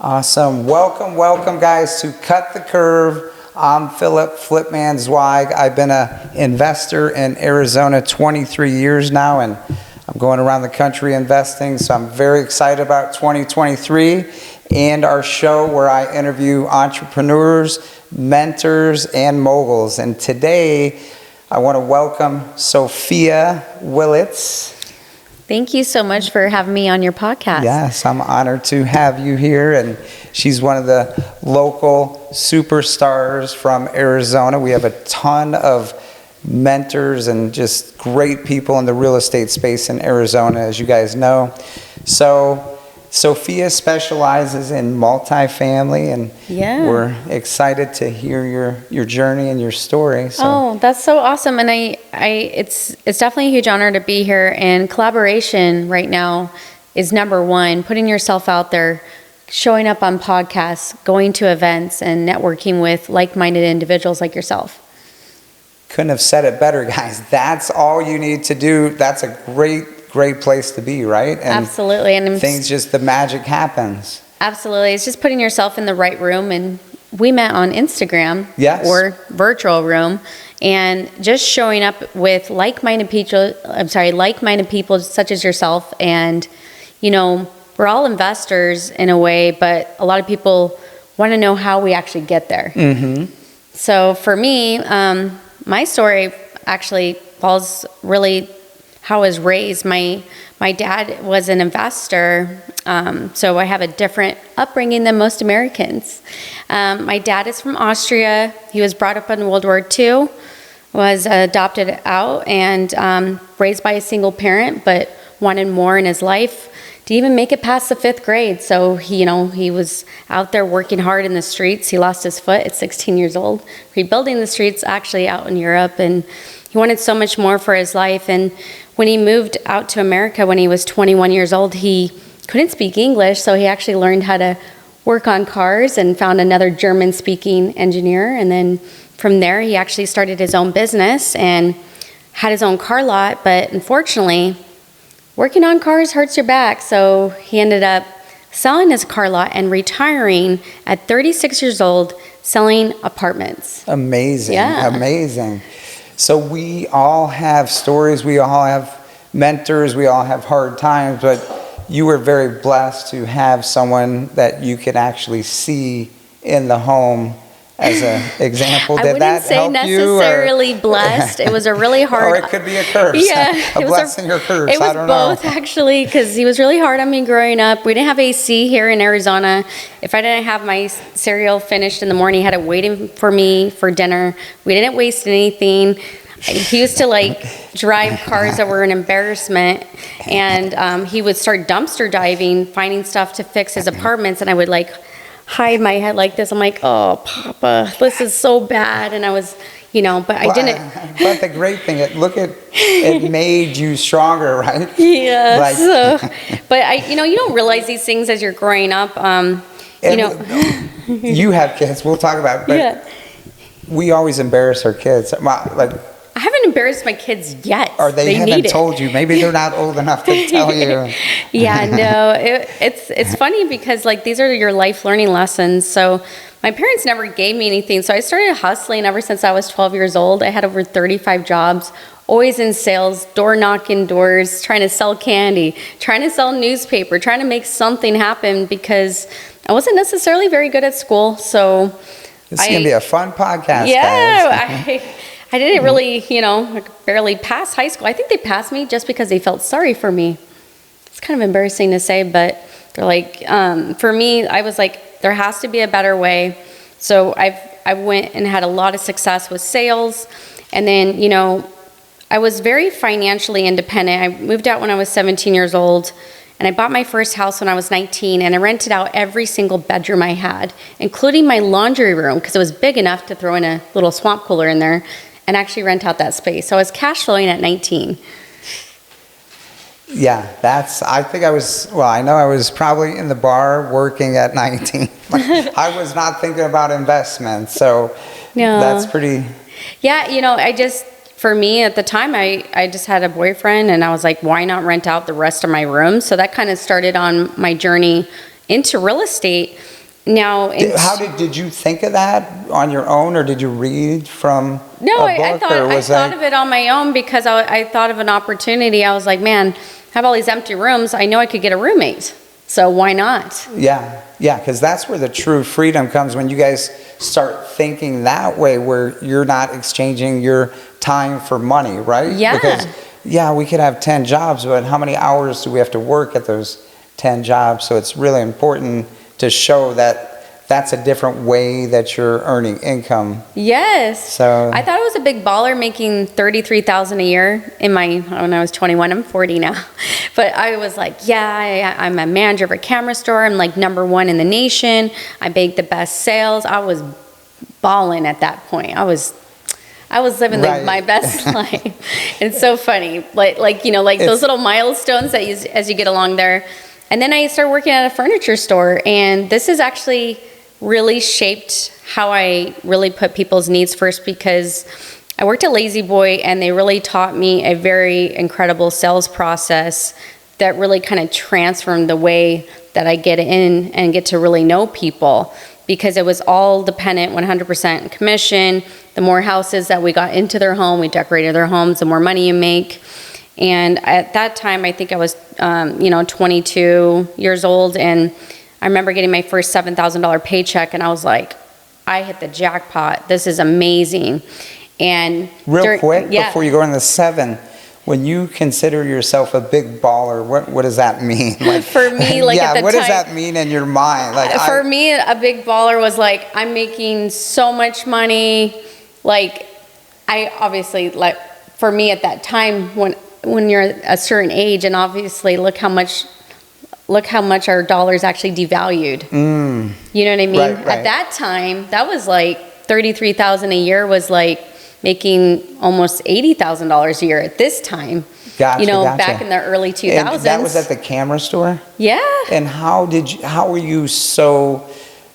Awesome. Welcome guys to Cut the Curve. I'm Philip Zweig. I've been an investor in Arizona 23 years now, and I'm going around the country investing. So I'm very excited about 2023 and our show where I interview entrepreneurs, mentors, and moguls. And today I want to welcome Sophia Willets. Thank you so much for having me on your podcast. Yes, I'm honored to have you here. And she's one of the local superstars from Arizona. We have a ton of mentors and just great people in the real estate space in Arizona, as you guys know. So Sophia specializes in multifamily, and we're excited to hear your journey and your story. So. Oh, that's so awesome. And it's definitely a huge honor to be here. And collaboration right now is number one. Putting yourself out there, showing up on podcasts, going to events, and networking with like-minded individuals like yourself. Couldn't have said it better, guys. That's all you need to do. That's a great place to be, right? And absolutely. And the magic happens. Absolutely. It's just putting yourself in the right room. And we met on Instagram or virtual room, and just showing up with like-minded people such as yourself. And, we're all investors in a way, but a lot of people want to know how we actually get there. Mm-hmm. So for me, my story actually falls really how I was raised. My dad was an investor, so I have a different upbringing than most Americans. My dad is from Austria. He was brought up in World War II, was adopted out, and raised by a single parent, but wanted more in his life to even make it past the 5th grade. So he was out there working hard in the streets. He lost his foot at 16 years old, rebuilding the streets actually out in Europe, and he wanted so much more for his life. And when he moved out to America when he was 21 years old, he couldn't speak English, so he actually learned how to work on cars and found another German-speaking engineer. And then from there, he actually started his own business and had his own car lot. But unfortunately, working on cars hurts your back, so he ended up selling his car lot and retiring at 36 years old, selling apartments. Amazing. Yeah. Amazing. So we all have stories, we all have mentors, we all have hard times, but you were very blessed to have someone that you could actually see in the home as an example. Did that help you? I wouldn't say necessarily blessed. It was a really hard... Or it could be a curse. Yeah. A blessing or curse. It was both, actually, because he was really hard on me growing up. We didn't have AC here in Arizona. If I didn't have my cereal finished in the morning, he had it waiting for me for dinner. We didn't waste anything. He used to drive cars that were an embarrassment, and he would start dumpster diving, finding stuff to fix his apartments, and I would hide my head like this. I'm like, oh, Papa, this is so bad. And I was, but I didn't. But the great thing, it made you stronger, right? Yeah. But you don't realize these things as you're growing up. You have kids. We'll talk about it. But we always embarrass our kids. I haven't embarrassed my kids yet. Or they haven't told you. Maybe they're not old enough to tell you. Yeah, no. It's funny because these are your life learning lessons. So my parents never gave me anything. So I started hustling ever since I was 12 years old. I had over 35 jobs, always in sales, door knocking doors, trying to sell candy, trying to sell newspaper, trying to make something happen because I wasn't necessarily very good at school. So this is going to be a fun podcast, guys. I didn't really, barely pass high school. I think they passed me just because they felt sorry for me. It's kind of embarrassing to say, but they're for me, I was there has to be a better way. So I went and had a lot of success with sales. And then, I was very financially independent. I moved out when I was 17 years old, and I bought my first house when I was 19, and I rented out every single bedroom I had, including my laundry room, because it was big enough to throw in a little swamp cooler in there and actually rent out that space. So I was cash flowing at 19. Yeah, I know I was probably in the bar working at 19. I was not thinking about investments, so that's pretty... Yeah, for me at the time, I just had a boyfriend, and I was like, why not rent out the rest of my rooms? So that kind of started on my journey into real estate. Now, Did you think of that on your own, or did you read from no, a book, I thought of it on my own because I thought of an opportunity. I was like, man, I have all these empty rooms. I know I could get a roommate. So why not? Yeah, because that's where the true freedom comes, when you guys start thinking that way, where you're not exchanging your time for money, right? Yeah. Because, we could have 10 jobs, but how many hours do we have to work at those 10 jobs? So it's really important to show that that's a different way that you're earning income. Yes. So I thought it was a big baller making $33,000 a year when I was 21. I'm 40 now. But I was like, I'm a manager of a camera store. I'm like #1 in the nation. I make the best sales. I was balling at that point. I was living my best life. It's so funny. Like those little milestones that as you get along there. And then I started working at a furniture store, and this has actually really shaped how I really put people's needs first, because I worked at Lazy Boy, and they really taught me a very incredible sales process that really kind of transformed the way that I get in and get to really know people, because it was all dependent 100% commission. The more houses that we got into their home, we decorated their homes, the more money you make. And at that time, I think I was, 22 years old, and I remember getting my first $7,000 paycheck, and I was like, I hit the jackpot. This is amazing. And quick, before you go into 7, when you consider yourself a big baller, what does that mean? Like, for me, like at the what time, does that mean in your mind? Like, for me, a big baller was like, I'm making so much money. Like, I obviously, like, for me at that time, when you're a certain age, and obviously look how much our dollars actually devalued. You know what I mean? Right. At that time, that was like $33,000 a year was like making almost $80,000 a year at this time. Gotcha. Back in the early 2000s. And that was at the camera store? Yeah. And how were you so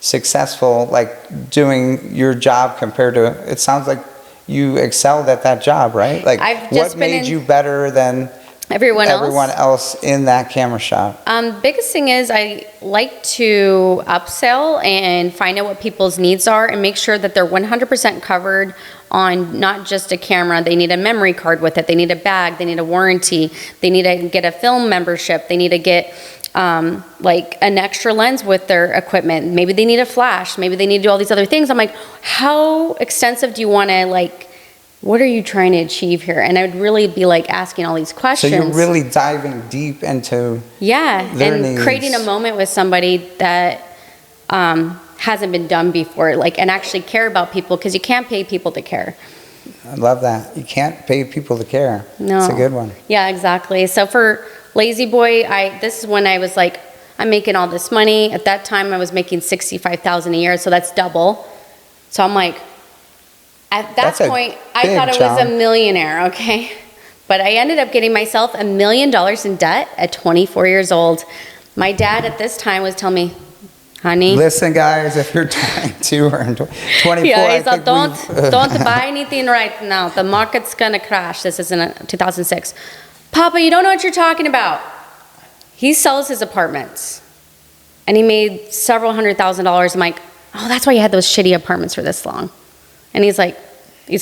successful, like, doing your job compared to, it sounds like you excelled at that job, right? Like, what made you better than everyone else in that camera shop? Biggest thing is I like to upsell and find out what people's needs are and make sure that they're 100% covered on not just a camera. They need a memory card with it. They need a bag. They need a warranty. They need to get a film membership. They need to get like an extra lens with their equipment. Maybe they need a flash. Maybe they need to do all these other things. I'm like, how extensive do you want to, like, what are you trying to achieve here? And I would really be like asking all these questions. So you're really diving deep into their needs. Creating a moment with somebody that hasn't been done before, like, and actually care about people, because you can't pay people to care. I love that. You can't pay people to care. No. It's a good one. Yeah, exactly. So for Lazy Boy, this is when I was like, I'm making all this money. At that time, I was making $65,000 a year, so that's double. So I'm like, at that point, I thought I was a millionaire, okay? But I ended up getting myself $1 million in debt at 24 years old. My dad at this time was telling me, honey. Listen, guys, if you're 22 or 24, yeah, he's like, don't buy anything right now. The market's going to crash. This is in 2006. Papa, you don't know what you're talking about. He sells his apartments, and he made several $100,000. I'm like, oh, that's why you had those shitty apartments for this long. And he's like,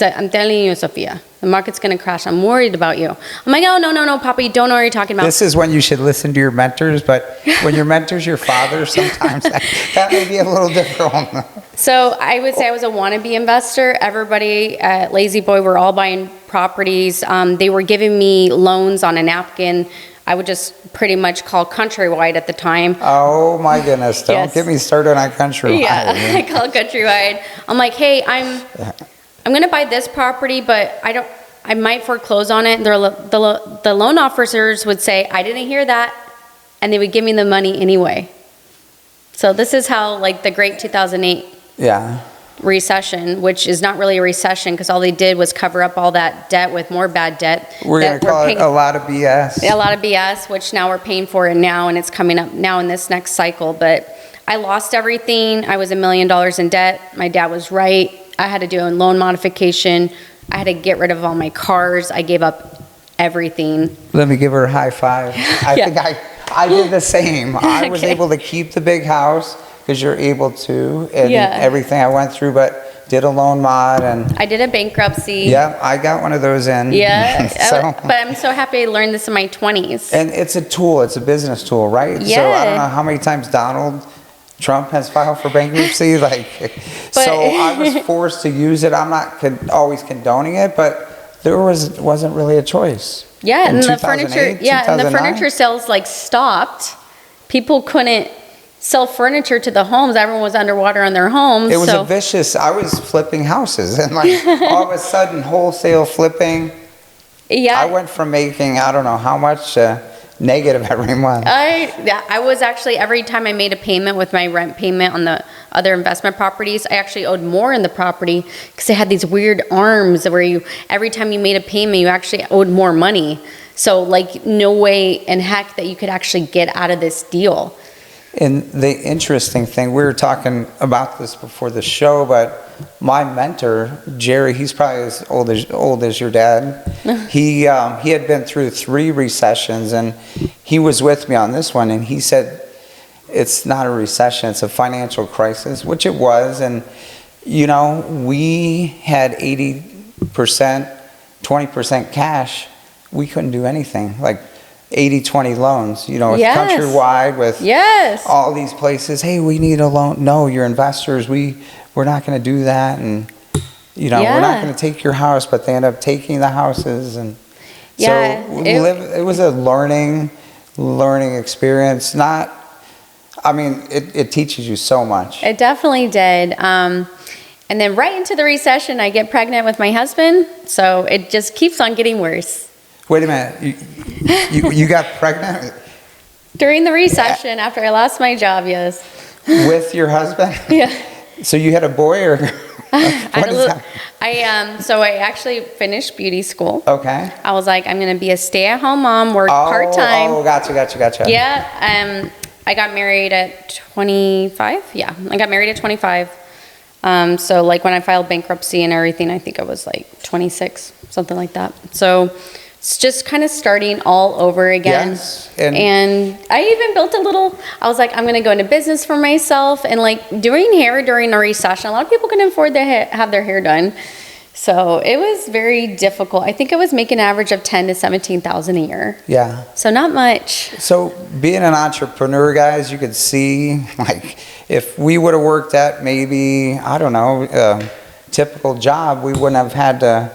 I'm telling you, Sophia, the market's going to crash. I'm worried about you. I'm like, oh, no, Papa, you don't know what you're talking about. This is when you should listen to your mentors, but when your mentor's your father, sometimes that may be a little different. So I would say I was a wannabe investor. Everybody at Lazy Boy were all buying properties. They were giving me loans on a napkin. I would just pretty much call Countrywide at the time. Oh my goodness, don't get me started on Countrywide. Yeah, I called Countrywide. I'm like, hey, I'm going to buy this property, but I might foreclose on it. And the loan officers would say, I didn't hear that, and they would give me the money anyway. So this is how, like, the great 2008 recession, which is not really a recession because all they did was cover up all that debt with more bad debt. We're going to call it a lot of BS. A lot of BS, which now we're paying for it now, and it's coming up now in this next cycle. But I lost everything. I was $1 million in debt. My dad was right. I had to do a loan modification. I had to get rid of all my cars. I gave up everything. Let me give her a high five. I think I did the same. I was Okay. able to keep the big house because you're able to, and Yeah. everything I went through, but did a loan mod, and I did a bankruptcy. yeah, I got one of those in. Yeah. So, But I'm so happy I learned this in my 20s. and it's a tool. It's a business tool, right? So I don't Yeah. know how many times Donald Trump has filed for bankruptcy. So I was forced to use it. I'm not always condoning it, but there wasn't really a choice. Yeah, In and the 2008, furniture, and the 2009. furniture sales like stopped. People couldn't sell furniture to the homes. Everyone was underwater on their homes. It was so a vicious. I was flipping houses, and like all of a sudden, wholesale flipping. yeah, I went from making I don't know how much negative every month. I was actually, every time I made a payment with my rent payment on the other investment properties, I actually owed more in the property because they had these weird arms where every time you made a payment, you actually owed more money. So like no way in heck that you could actually get out of this deal. And the interesting thing, we were talking about this before the show, but my mentor, Jerry, he's probably as old as your dad. He had been through 3 recessions, and he was with me on this one, and he said, it's not a recession, it's a financial crisis, which it was. And, you know, we had 80%, 20% cash. We couldn't do anything. Like, 80-20 loans, you know, Yes. countrywide with Yes. all these places. Hey, we need a loan. No, you're investors. We're not going to do that, and you know, we're not Yeah. going to take your house. But they end up taking the houses, and Yeah, so it was a learning experience. I mean, it teaches you so much. It definitely did. And then right into the recession, I get pregnant with my husband. So it just keeps on getting worse. Wait a minute, you got pregnant During the recession, after I lost my job, yes. with your husband? Yeah. So you had a boy, or what is that? So I actually finished beauty school. Okay. I was like, I'm going to be a stay-at-home mom, work part-time. Oh, gotcha. Yeah. I got married at 25. Yeah, I got married at 25. So like when I filed bankruptcy and everything, I think I was like 26, something like that. So it's just kind of starting all over again. Yes, and I even built I was like, I'm going to go into business for myself. And like doing hair during a recession, a lot of people couldn't afford to have their hair done. So it was very difficult. I think I was making an average of $10,000 to $17,000 a year. Yeah. So not much. So being an entrepreneur, guys, you could see, like, if we would have worked at maybe, I don't know, a typical job, we wouldn't have had to,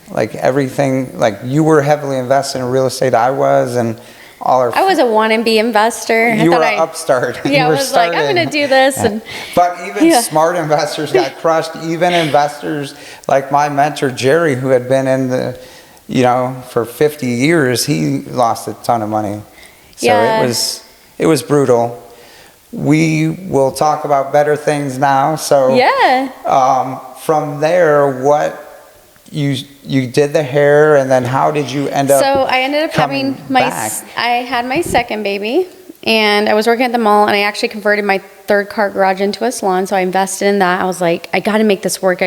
like, everything, like, you were heavily invested in real estate, I was, and all our... I was a wannabe investor. You were an upstart. Yeah, I was like, I'm going to do this. And but even smart investors got crushed. Even investors like my mentor, Jerry, who had been in the, you know, for 50 years, he lost a ton of money. So Yeah. it was brutal. We will talk about better things now. So yeah. From there, what you did the hair, and then how did you end up? So I ended up having I had my second baby, and I was working at the mall, and I actually converted my third car garage into a salon. So I invested in that. I was like, I got to make this work.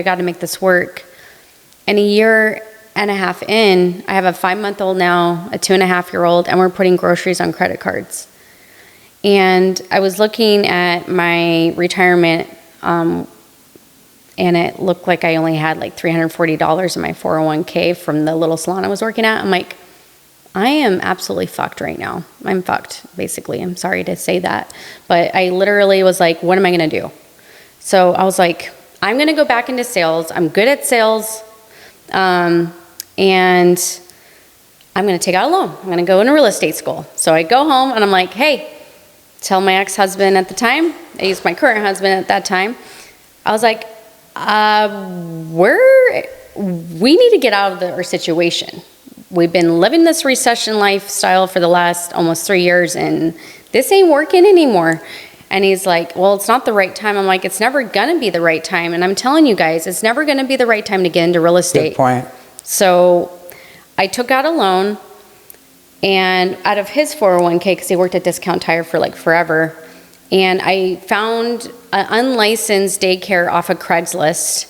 And a year and a half in, I have a 5-month-old now, a 2.5-year-old, and we're putting groceries on credit cards. And I was looking at my retirement, and it looked like I only had like $340 in my 401k from the little salon I was working at. I'm like, I am absolutely fucked right now. I'm fucked, basically. I'm sorry to say that. But I literally was like, what am I going to do? So I was like, I'm going to go back into sales. I'm good at sales. And I'm going to take out a loan. I'm going to go into real estate school. So I go home and I'm like, hey, tell my ex-husband at the time. I used my current husband at that time. I was like, we need to get out of our situation. We've been living this recession lifestyle for the last almost 3 years, and this ain't working anymore. And he's like, well, it's not the right time. I'm like, it's never gonna be the right time. And I'm telling you guys, it's never gonna be the right time to get into real estate. Good point. So I took out a loan, and out of his 401k, because he worked at Discount Tire for like forever, and I found an unlicensed daycare off of Craigslist,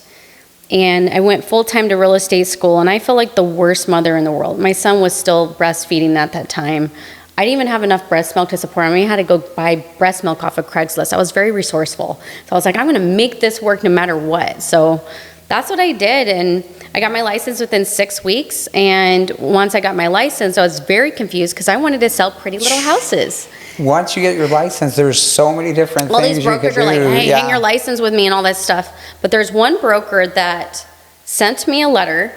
and I went full-time to real estate school, and I feel like the worst mother in the world. My son was still breastfeeding at that time. I didn't even have enough breast milk to support him. I had to go buy breast milk off of Craigslist. I was very resourceful. So I was like, I'm going to make this work no matter what. So that's what I did. And I got my license within 6 weeks. And once I got my license, I was very confused because I wanted to sell pretty little houses. Once you get your license, there's so many different Well, things these you could brokers do. are like, hey, Yeah. hang your license with me and all that stuff. But there's one broker that sent me a letter,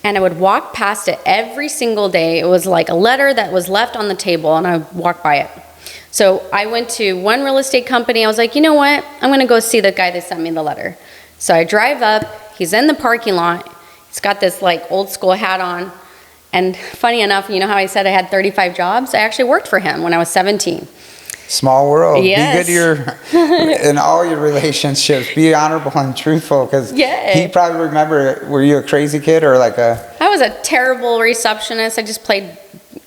and I would walk past it every single day. It was like a letter that was left on the table, and I would walk by it. So I went to one real estate company. I was like, you know what? I'm going to go see the guy that sent me the letter. So I drive up. He's in the parking lot. He's got this like old school hat on. And funny enough, you know how I said I had 35 jobs? I actually worked for him when I was 17. Small world. Yes. Be good in all your relationships. Be honorable and truthful, because Yeah. he probably remember. Were you a crazy kid or like a? I was a terrible receptionist. I just played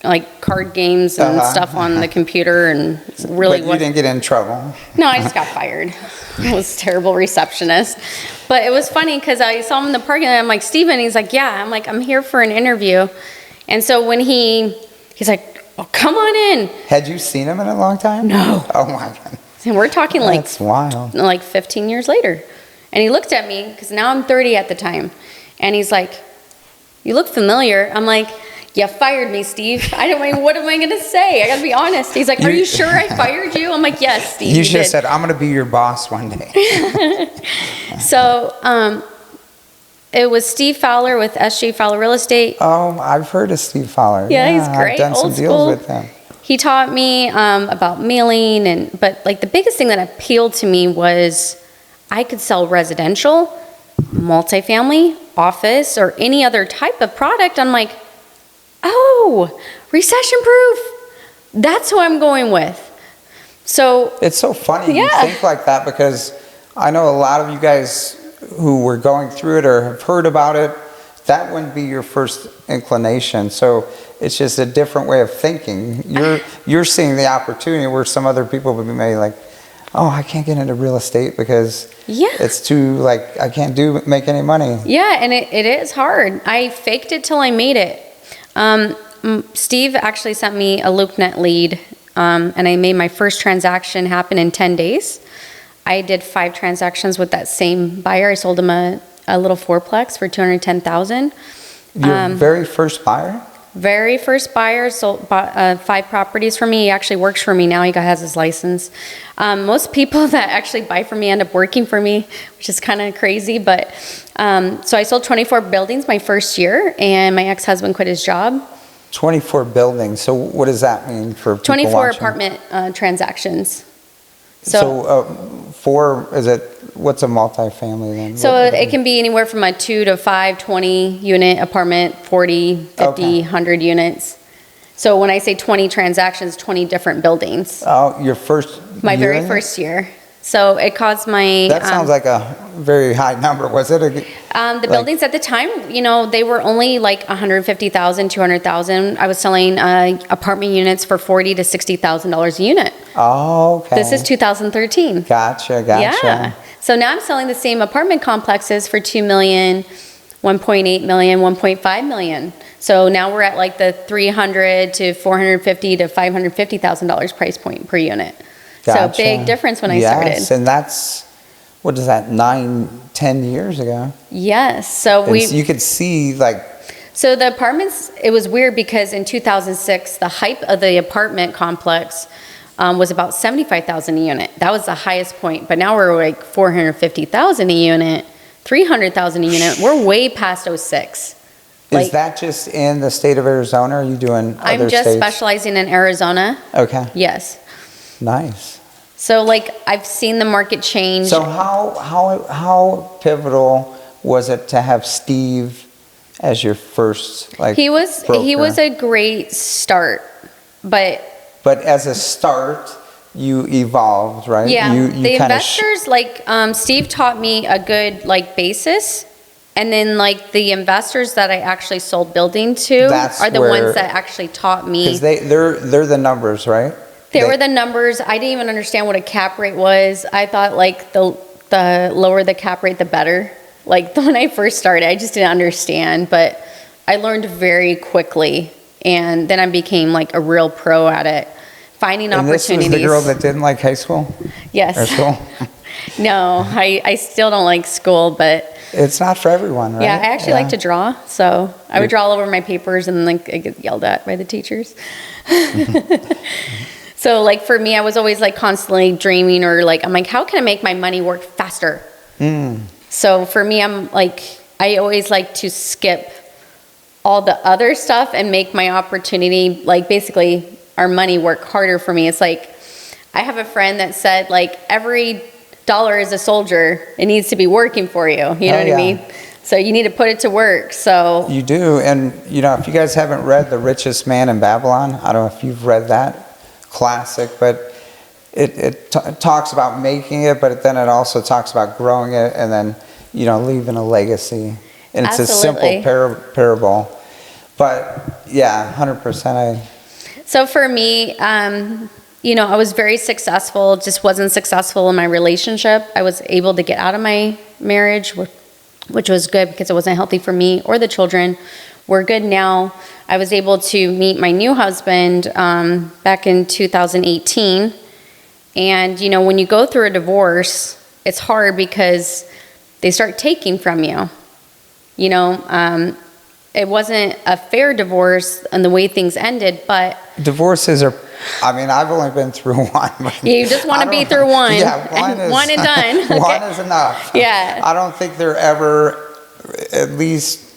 like card games and stuff on the computer, and really But you didn't get in trouble. No, I just got fired. I was a terrible receptionist. But it was funny because I saw him in the parking lot. I'm like, Steven? He's like, yeah. I'm like, I'm here for an interview. And so when he's like, oh, come on in. Had you seen him in a long time? No. Oh my God. And we're talking That's wild. like 15 years later. And he looked at me, because now I'm 30 at the time. And he's like, you look familiar. I'm like, you fired me, Steve. I don't mean, what am I going to say? I got to be honest. He's like, are you sure I fired you? I'm like, yes, Steve. You should have said, I'm going to be your boss one day. So it was Steve Fowler with SJ Fowler Real Estate. Oh, I've heard of Steve Fowler. Yeah, he's great. I've done some Old deals school. with him. He taught me about mailing, but like the biggest thing that appealed to me was I could sell residential, multifamily, office, or any other type of product. I'm like, oh, recession proof. That's who I'm going with. So It's so funny you Yeah. think like that, because I know a lot of you guys who were going through it or have heard about it, that wouldn't be your first inclination. So it's just a different way of thinking. You're seeing the opportunity where some other people would be maybe like, oh, I can't get into real estate because Yeah. it's too, like, I can't make any money. yeah, and it is hard. I faked it till I made it. Steve actually sent me a LoopNet lead, and I made my first transaction happen in 10 days. I did 5 transactions with that same buyer. I sold him a little fourplex for $210,000. Your very first buyer? Very first buyer sold 5 properties for me. He actually works for me now. He has his license. Most people that actually buy from me end up working for me, which is kind of crazy. But so I sold 24 buildings my first year, and my ex-husband quit his job. 24 buildings. So what does that mean for people 24 watching? apartment transactions. So 4, what's a multifamily then? So it can be anywhere from a 2 to 5, 20 unit apartment, 40, 50, Okay. 100 units. So when I say 20 transactions, 20 different buildings. Oh, your first My year? very first year. So it caused my... That sounds like a very high number. Was it? the buildings at the time, they were only like 150,000, 200,000. I was selling apartment units for $40,000 to $60,000 a unit. Oh, okay. This is 2013. Gotcha. Yeah. So now I'm selling the same apartment complexes for $2 million, $1.8 million, $1.5 million. So now we're at like the $300,000 to $450,000 to $550,000 price point per unit. Gotcha. So big difference when I Yes, started. and that's, what is that, 9, 10 years ago? Yes. So And so you could see, like, So the apartments, it was weird because in 2006, the hype of the apartment complex was about 75,000 a unit. That was the highest point. But now we're like 450,000 a unit, 300,000 a unit. We're way past 06. is that just in the state of Arizona, or are you doing other I'm just states? specializing in Arizona. Okay, Yes. nice. So like I've seen the market change. So how pivotal was it to have Steve as your first, like, he was broker? a great start, but But as a start, you evolved, right? yeah, You the kinda investors Steve taught me a good like basis, and then like the investors that I actually sold building to That's are the where- ones that actually taught me. Because they're the numbers, right? They were the numbers. I didn't even understand what a cap rate was. I thought like the lower the cap rate, the better. Like when I first started, I just didn't understand, but I learned very quickly And then I became like a real pro at it, finding And this opportunities. was the girl that didn't like high school? Yes. Or school? No, I still don't like school, but It's not for everyone, right? yeah, I actually like to draw. So I would draw all over my papers and like I get yelled at by the teachers. So like for me, I was always like constantly dreaming, or like, I'm like, how can I make my money work faster? So for me, I'm like, I always like to skip all the other stuff and make my opportunity, like basically our money, work harder for me. It's like, I have a friend that said like every dollar is a soldier. It needs to be working for you. You know what I mean? So you need to put it to work. So You do. And, you know, if you guys haven't read The Richest Man in Babylon, I don't know if you've read that classic, but it talks about making it, but then it also talks about growing it and then, you know, leaving a legacy. And it's Absolutely. a simple parable. But yeah, 100% So for me, you know, I was very successful, just wasn't successful in my relationship. I was able to get out of my marriage, which was good because it wasn't healthy for me or the children. We're good now. I was able to meet my new husband back in 2018. And, you know, when you go through a divorce, it's hard because they start taking from you. You know, it wasn't a fair divorce and the way things ended, but divorces are, I mean, I've only been through one. you just want to be through one. Yeah, one and done. One is enough. Yeah. I don't think they're ever, at least,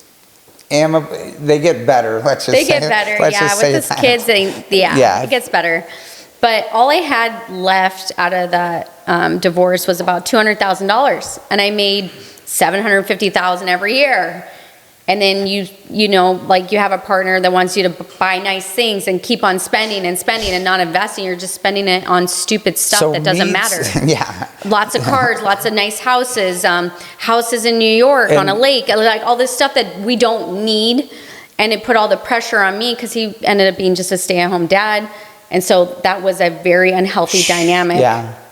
they get better. Let's just They say get better, let's yeah. just With say this that. kids, Yeah. it gets better. But all I had left out of that divorce was about $200,000, and I made $750,000 every year. And then you know, like you have a partner that wants you to buy nice things and keep on spending and not investing. You're just spending it on stupid stuff that doesn't matter. Yeah. Lots of cars, lots of nice houses, houses in New York on a lake, like all this stuff that we don't need. And it put all the pressure on me because he ended up being just a stay-at-home dad. And so that was a very unhealthy dynamic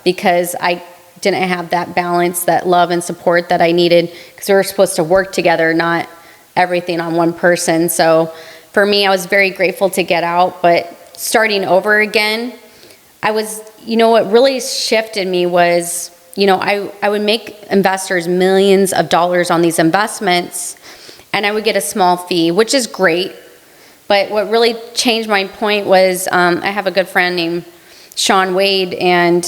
because I didn't have that balance, that love and support that I needed, because we were supposed to work together, not everything on one person. So for me, I was very grateful to get out, but starting over again, I was, you know, what really shifted me was, you know, I would make investors millions of dollars on these investments, and I would get a small fee, which is great. But what really changed my point was I have a good friend named Sean Wade, and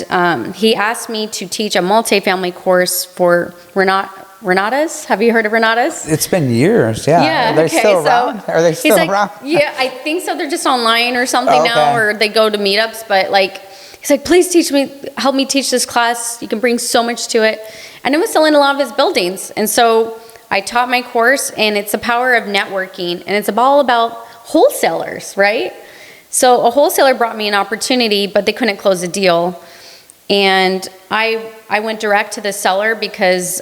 he asked me to teach a multifamily course for Renatas. Have you heard of Renatas? It's been years, yeah. Yeah, Are they okay, still so around? Are they still he's like, around? Yeah, I think so. They're just online or something Oh, now, okay. or they go to meetups. But like, he's like, please help me teach this class. You can bring so much to it. And I was selling a lot of his buildings. And so I taught my course, and it's the power of networking. And it's all about wholesalers, right? So a wholesaler brought me an opportunity, but they couldn't close a deal. And I went direct to the seller because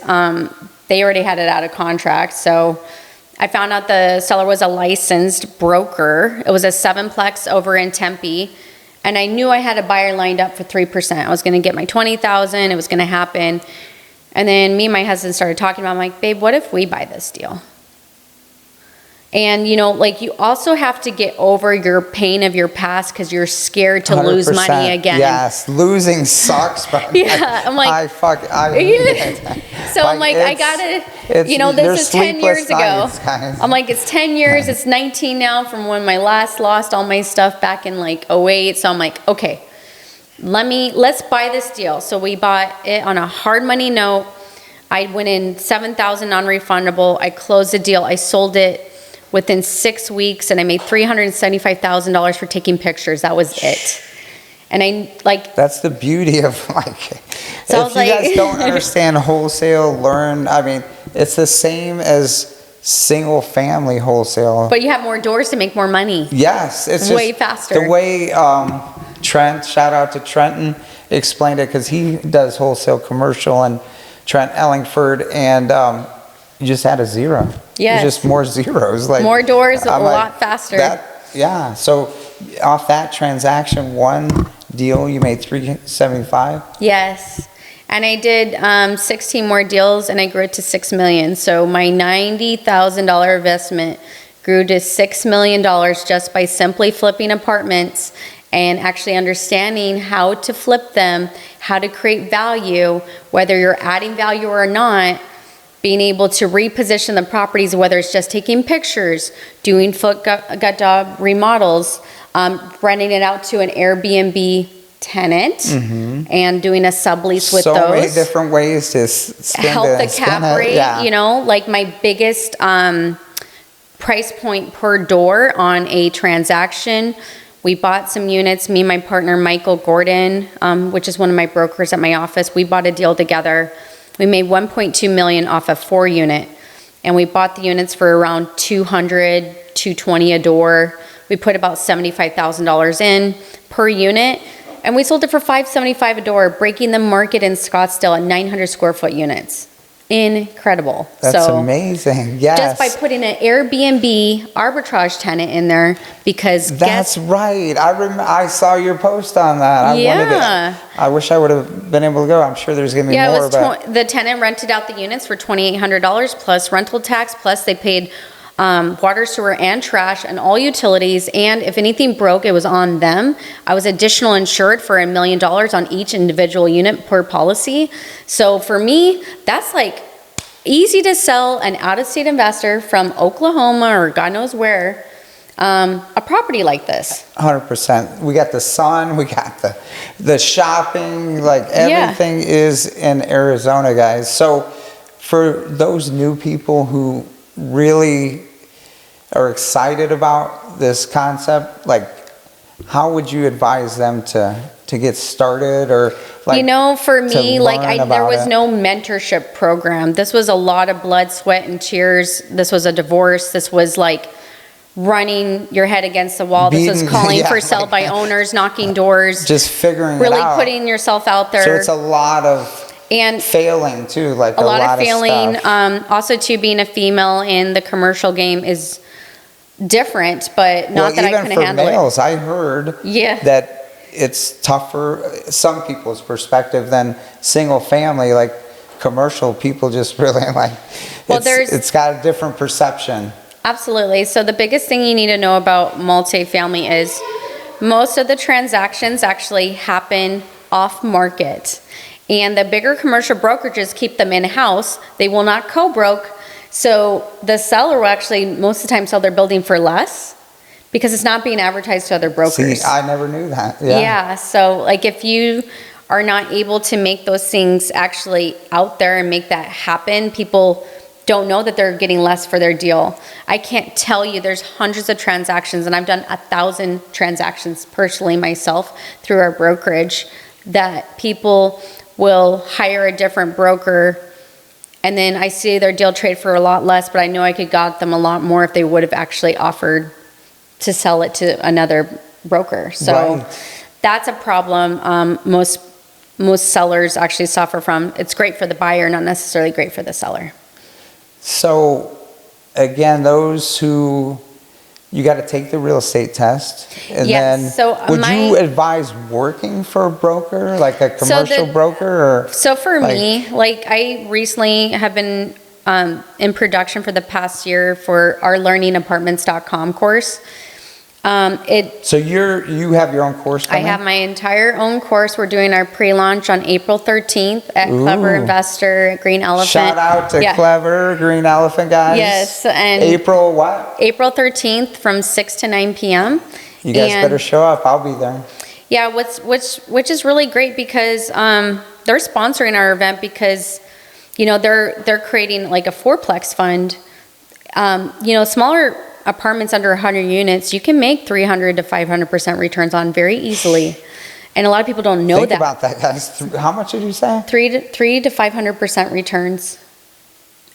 they already had it out of contract. So I found out the seller was a licensed broker. It was a 7-plex over in Tempe. And I knew I had a buyer lined up for 3%. I was going to get my $20,000. It was going to happen. And then me and my husband started talking about it. I'm like, babe, what if we buy this deal? And, you know, like, you also have to get over your pain of your past because you're scared to lose 100%. money again. Yes, losing sucks, but Yeah, I'm like, so I'm like, I gotta, you know, this is 10 years ago. I'm like, it's 10 years, it's 19 now from when I last lost all my stuff back in like 08. So I'm like, okay, let's buy this deal. So we bought it on a hard money note. I went in $7,000 non-refundable. I closed the deal. I sold it within 6 weeks, and I made $375,000 for taking pictures. That was it. And I like. That's the beauty of like. So if you guys don't understand wholesale, learn. I mean, it's the same as single family wholesale. But you have more doors to make more money. Yes, it's way just faster. The way Trent, shout out to Trenton, explained it, because he does wholesale commercial, and Trent Ellingford, and you just had a zero. Yes. There's just more zeros. Like More doors, a I'm lot faster. Yeah. So off that transaction, one deal, you made $375. Yes. And I did 16 more deals, and I grew it to $6 million. So my $90,000 investment grew to $6 million just by simply flipping apartments and actually understanding how to flip them, how to create value, whether you're adding value or not, being able to reposition the properties, whether it's just taking pictures, doing foot gut job remodels, renting it out to an Airbnb tenant, and doing a sublease with so those. many different ways to Help the cap rate, yeah. you know, like my biggest price point per door on a transaction. We bought some units, me and my partner, Michael Gordon, which is one of my brokers at my office. We bought a deal together. We made 1.2 million off a 4-unit, and we bought the units for around $200, $220 a door. We put about $75,000 in per unit, and we sold it for $575 a door, breaking the market in Scottsdale at 900 square foot units. Incredible. That's amazing. Yes. Just by putting an Airbnb arbitrage tenant in there, because that's right. I saw your post on that. I wish I would have been able to go. I'm sure there's going to be more. The tenant rented out the units for $2,800 plus rental tax, plus they paid water, sewer, and trash, and all utilities. And if anything broke, it was on them. I was additional insured for $1 million on each individual unit per policy. So for me, that's like easy to sell an out-of-state investor from Oklahoma or God knows where a property like this. 100%. We got the sun, we got the shopping, like everything is in Arizona, guys. So for those new people who really are excited about this concept, like how would you advise them to get started, or like, you know, for me, like there was it? no mentorship program. This was a lot of blood, sweat, and tears. This was a divorce. This was like running your head against the wall. This was calling for sell by owners, knocking doors, just figuring really it out. Putting yourself out there. So it's a lot of failing too, like a lot of failing. Also, too, being a female in the commercial game is different, but not that I couldn't handle it. Even for males, I heard that it's tougher, some people's perspective, than single family. Like commercial people just really like, it's got a different perception. Absolutely. So the biggest thing you need to know about multifamily is most of the transactions actually happen off market. And the bigger commercial brokerages keep them in-house. They will not co-broke. So the seller will actually most of the time sell their building for less because it's not being advertised to other brokers. See, I never knew that. Yeah. So like if you are not able to make those things actually out there and make that happen, people don't know that they're getting less for their deal. I can't tell you, there's hundreds of transactions, and I've done 1,000 transactions personally myself through our brokerage, that people will hire a different broker, and then I see their deal trade for a lot less, but I know I could got them a lot more if they would have actually offered to sell it to another broker. So that's a problem most sellers actually suffer from. It's great for the buyer, not necessarily great for the seller. So again, those who, you got to take the real estate test, and then would you advise working for a broker, like a commercial broker? Or so for me, like I recently have been in production for the past year for our learningapartments.com course. So you have your own course coming? I have my entire own course. We're doing our pre-launch on April 13th at Clever Investor, Green Elephant. Shout out to Clever, Green Elephant, guys. Yes. And April what? April 13th from 6 to 9 p.m. You guys better show up. I'll be there. Yeah, which is really great because they're sponsoring our event because, you know, they're creating like a fourplex fund. You know, smaller apartments under 100 units, you can make 300 to 500% returns on very easily. And a lot of people don't know that. Think about that, guys. How much did you say? 3 to 500% returns.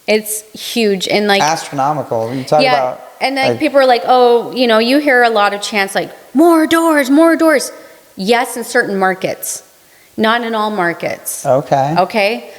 It's huge. And like astronomical. You talk about. And like people are like, oh, you know, you hear a lot of chants like more doors, more doors. Yes, in certain markets, not in all markets. Okay. Okay.